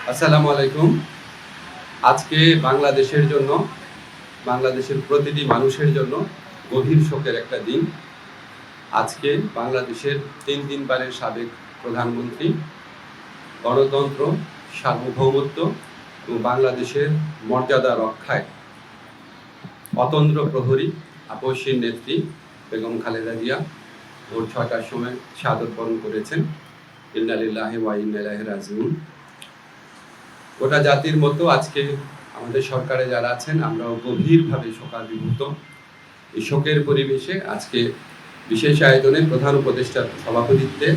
আসসালামু আলাইকুম। আজকে বাংলাদেশের জন্য, বাংলাদেশের প্রতিটি মানুষের জন্য গভীর শোকের একটা দিন। আজকে বাংলাদেশের 3 বারের সাবেক প্রধানমন্ত্রী, গণতন্ত্র, সার্বভৌমত্ব এবং বাংলাদেশের মর্যাদা রক্ষায় অতন্দ্র প্রহরী আপসীর নেত্রী বেগম খালেদা জিয়া ভোর 6টার সময় শাহাদত বরণ করেছেন। ইন্না লিল্লাহি ওয়া ইন্না ইলাইহি রাজিউন। গোটা জাতির মতো আজকে আমাদের সরকারে যারা আছেন আমরাও গভীরভাবে শোকাভিভূত। এই শোকের পরিবেশে আজকে বিশেষ আয়োজনে প্রধান উপদেষ্টার সভাপতিত্বে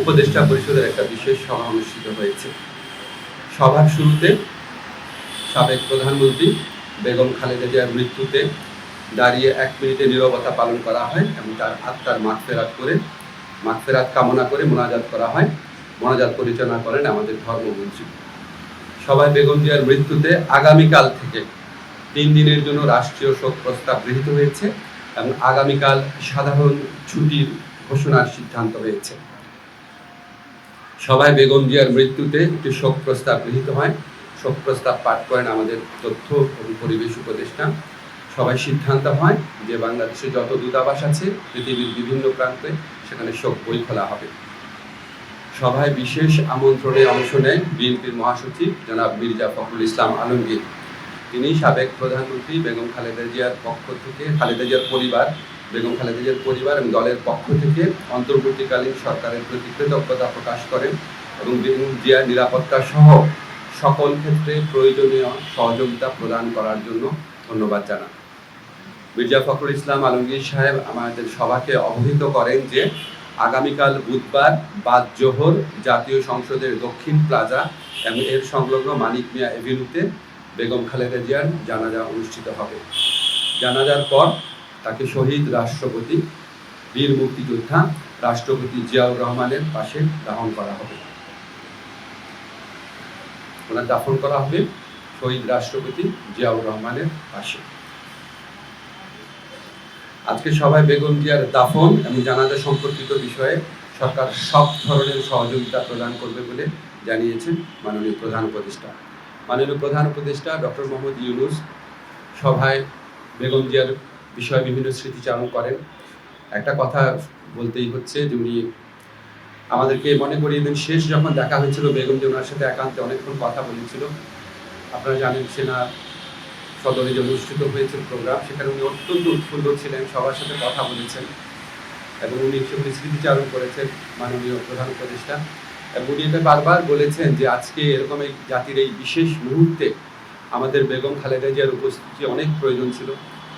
উপদেষ্টা পরিষদের একটা বিশেষ সভা অনুষ্ঠিত হয়েছে। সভার শুরুতে সাবেক প্রধানমন্ত্রী বেগম খালেদা জিয়ার মৃত্যুতে দাঁড়িয়ে 1 মিনিটে নীরবতা পালন করা হয় এবং তার আত্মার মাগফিরাত কামনা করে মোনাজাত করা হয়। মোনাজাত পরিচালনা করেন আমাদের ধর্মমন্ত্রী। সবাই বেগম জিয়ার মৃত্যুতে আগামীকাল থেকে 3 দিনের জন্য রাষ্ট্রীয় শোক প্রস্তাব গৃহীত হয়েছে এবং আগামীকাল সাধারণ ছুটির ঘোষণার সিদ্ধান্ত হয়েছে। সবাই বেগম জিয়ার মৃত্যুতে একটি শোক প্রস্তাব গৃহীত হয়। শোক প্রস্তাব পাঠ করেন আমাদের তথ্য এবং পরিবেশ উপদেষ্টা। সবাই সিদ্ধান্ত হয় যে বাংলাদেশে যত দূতাবাস আছে পৃথিবীর বিভিন্ন প্রান্তে সেখানে শোক বই খোলা হবে। সভায় বিশেষ আমন্ত্রণে অংশ নেন বিএনপির মহাসচিব জনাব মির্জা ফখরুল ইসলাম আলমগীর। তিনি সাবেক প্রধানমন্ত্রী বেগম খালেদা জিয়ার পক্ষ থেকে বেগম খালেদা জিয়ার পরিবার এবং দলের পক্ষ থেকে অন্তর্বর্তীকালীন সরকারের প্রতি কৃতজ্ঞতা প্রকাশ করেন এবং বেগম জিয়ার নিরাপত্তা সহ সকল ক্ষেত্রে প্রয়োজনীয় সহযোগিতা প্রদান করার জন্য ধন্যবাদ জানান। মির্জা ফখরুল ইসলাম আলমগীর সাহেব আমাদের সভাকে অবহিত করেন যে আগামীকাল বুধবার বাদ জোহর জাতীয় সংসদের দক্ষিণ প্লাজা এবং এর সংলগ্ন মানিক মিয়া এভিনিউতে বেগম খালেদা জিয়ার জানাজা অনুষ্ঠিত হবে। জানাজার পর তাকে শহীদ রাষ্ট্রপতি, বীর মুক্তিযোদ্ধা রাষ্ট্রপতি জিয়াউর রহমানের পাশে দাফন করা হবে। ওনার দাফন করা হবে শহীদ রাষ্ট্রপতি জিয়াউর রহমানের পাশে। আজকে সবাই বেগম জিয়ার দাফন এবং জানাজা সম্পর্কিত বিষয়ে সরকার সব ধরনের সহযোগিতা প্রদান করবে বলে জানিয়েছেন মাননীয় প্রধান উপদেষ্টা। মাননীয় প্রধান উপদেষ্টা ডক্টর মোহাম্মদ ইউনূস সভায় বেগম জিয়ার বিষয়ে বিভিন্ন স্মৃতিচারণ করেন। একটা কথা বলতেই হচ্ছে যে উনি আমাদেরকে মনে করিয়ে দেন, শেষ যখন দেখা হয়েছিল বেগম জিয়া ওনার সাথে একান্তে অনেকক্ষণ কথা বলেছিল। আপনারা জানেন সেনা সদরে যে অনুষ্ঠিত হয়েছিল প্রোগ্রাম, সেখানে উনি অত্যন্ত উৎফুল্ল ছিলেন, সবার সাথে কথা বলেছেন এবং উনি সেগুলি স্মৃতিচারণ করেছেন মাননীয় প্রধান উপদেষ্টা। এবং উনি এটা বারবার বলেছেন যে আজকে এরকম এই জাতির এই বিশেষ মুহূর্তে আমাদের বেগম খালেদা জিয়ার উপস্থিতি অনেক প্রয়োজন ছিল।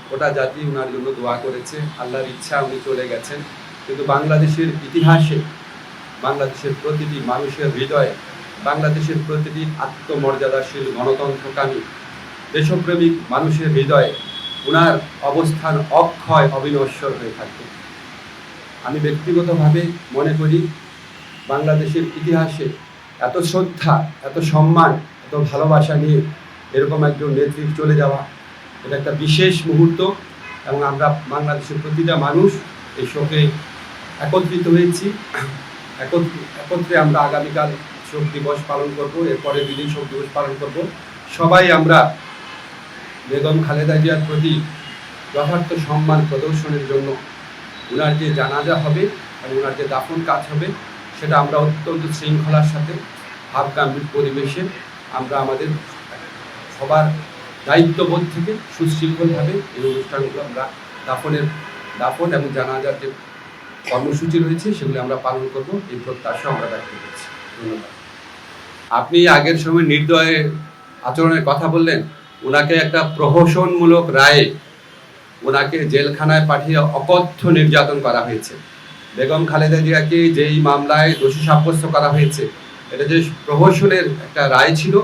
গোটা জাতি ওনার জন্য দোয়া করেছে, আল্লাহর ইচ্ছা উনি চলে গেছেন। কিন্তু বাংলাদেশের ইতিহাসে, বাংলাদেশের প্রতিটি মানুষের হৃদয়ে, বাংলাদেশের প্রতিটি আত্মমর্যাদাশীল গণতন্ত্রকামী দেশপ্রেমিক মানুষের হৃদয়ে ওনার অবস্থান অক্ষয় অবিনশ্বর হয়ে থাকবে। আমি ব্যক্তিগতভাবে মনে করি বাংলাদেশের ইতিহাসে এত শ্রদ্ধা, এত সম্মান, এত ভালোবাসা নিয়ে এরকম একজন নেত্রী চলে যাওয়া, এটা একটা বিশেষ মুহূর্ত এবং আমরা বাংলাদেশের প্রতিটা মানুষ এই শোকে একত্রিত হয়েছি। একত্রে আমরা আগামীকাল শোক দিবস পালন করব, এরপরে 2 দিন শোক দিবস পালন করব। সবাই আমরা বেগম খালেদা জিয়ার প্রতি যথার্থ সম্মান প্রদর্শনের জন্য ওনার যে জানাজা হবে এবং ওনার যে দাফন কাজ হবে সেটা আমরা অত্যন্ত শৃঙ্খলার সাথে ভাবগাম্ভীর পরিবেশে আমরা আমাদের সবার দায়িত্ববোধ থেকে সুশৃঙ্খলভাবে এই অনুষ্ঠানগুলো আমরা দাফন এবং জানাজার যে কর্মসূচি রয়েছে সেগুলো আমরা পালন করব, এই প্রত্যাশা আমরা ব্যক্ত করছি। ধন্যবাদ। আপনি আগের সময় নির্দয় আচরণের কথা বললেন, ওনাকে একটা প্রহসনমূলক রায়ে ওনাকে জেলখানায় পাঠিয়ে অকথ্য নির্যাতন করা হয়েছে। বেগম খালেদা জিয়াকে যেই মামলায় দোষী সাব্যস্ত করা হয়েছে, এটা যে প্রহসনের একটা রায় ছিল,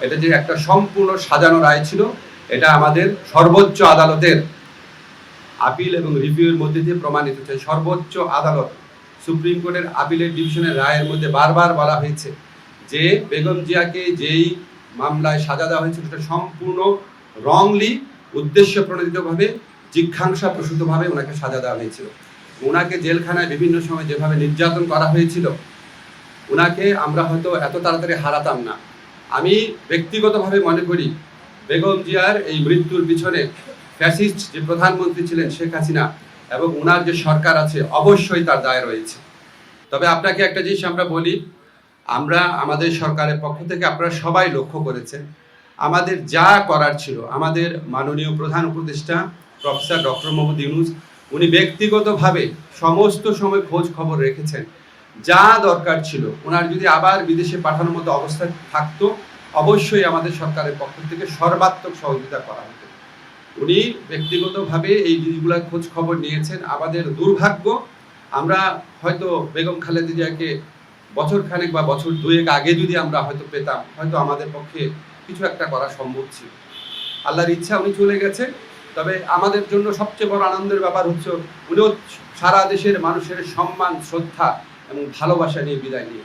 এটা যে একটা সম্পূর্ণ সাজানো রায় ছিল, এটা আমাদের সর্বোচ্চ আদালতের আপিল এবং রিভিউয়ের মধ্যে দিয়ে প্রমাণিত হচ্ছে। সর্বোচ্চ আদালত সুপ্রিম কোর্টের আপিলের ডিভিশনের রায়ের মধ্যে বারবার বলা হয়েছে যে বেগম জিয়াকে যেই মামলায় সাজা দেওয়া হয়েছিল সেটা সম্পূর্ণ রংলি, উদ্দেশ্য প্রণোদিতভাবে, জিজ্ঞাসাপ্রসূতভাবে ওনাকে সাজা দেওয়া হয়েছিল। ওনাকে জেলখানায় বিভিন্ন সময় যেভাবে নির্যাতন করা হয়েছিল, ওনাকে আমরা হয়তো এত তাড়াতাড়ি হারাতাম না। আমি ব্যক্তিগতভাবে মনে করি বেগম জিয়ার এই মৃত্যুর পিছনে ফ্যাসিস্ট যে প্রধানমন্ত্রী ছিলেন শেখ হাসিনা এবং ওনার যে সরকার আছে অবশ্যই তার দায় রয়েছে। তবে আপনাকে একটা জিনিস আমরা বলি, আমরা আমাদের সরকারের পক্ষ থেকে আপনারা সবাই লক্ষ্য করেছেন আমাদের যা করার ছিল, আমাদের মাননীয় প্রধান উপদেষ্টা প্রফেসর ডক্টর মোহাম্মদ ইউনূস উনি ব্যক্তিগতভাবে সমস্ত সময় খোঁজ খবর রেখেছেন। যা দরকার ছিল, ওনার যদি আবার বিদেশে পাঠানোর মতো অবস্থা থাকতো অবশ্যই আমাদের সরকারের পক্ষ থেকে সর্বাত্মক সহযোগিতা করা হতো। উনি ব্যক্তিগতভাবে এই জিনিসগুলোর খোঁজ খবর নিয়েছেন। আমাদের দুর্ভাগ্য, আমরা হয়তো বেগম খালেদা জিয়াকে বছর খানেক বা বছর দুয়েক আগে যদি আমরা হয়তো পেতাম, হয়তো আমাদের পক্ষে কিছু একটা করা সম্ভব ছিল। আল্লাহর ইচ্ছা উনি চলে গেছে। তবে আমাদের জন্য সবচেয়ে বড় আনন্দের ব্যাপার হচ্ছে উনিও সারা দেশের মানুষের সম্মান, শ্রদ্ধা এবং ভালোবাসা নিয়ে বিদায় নিয়ে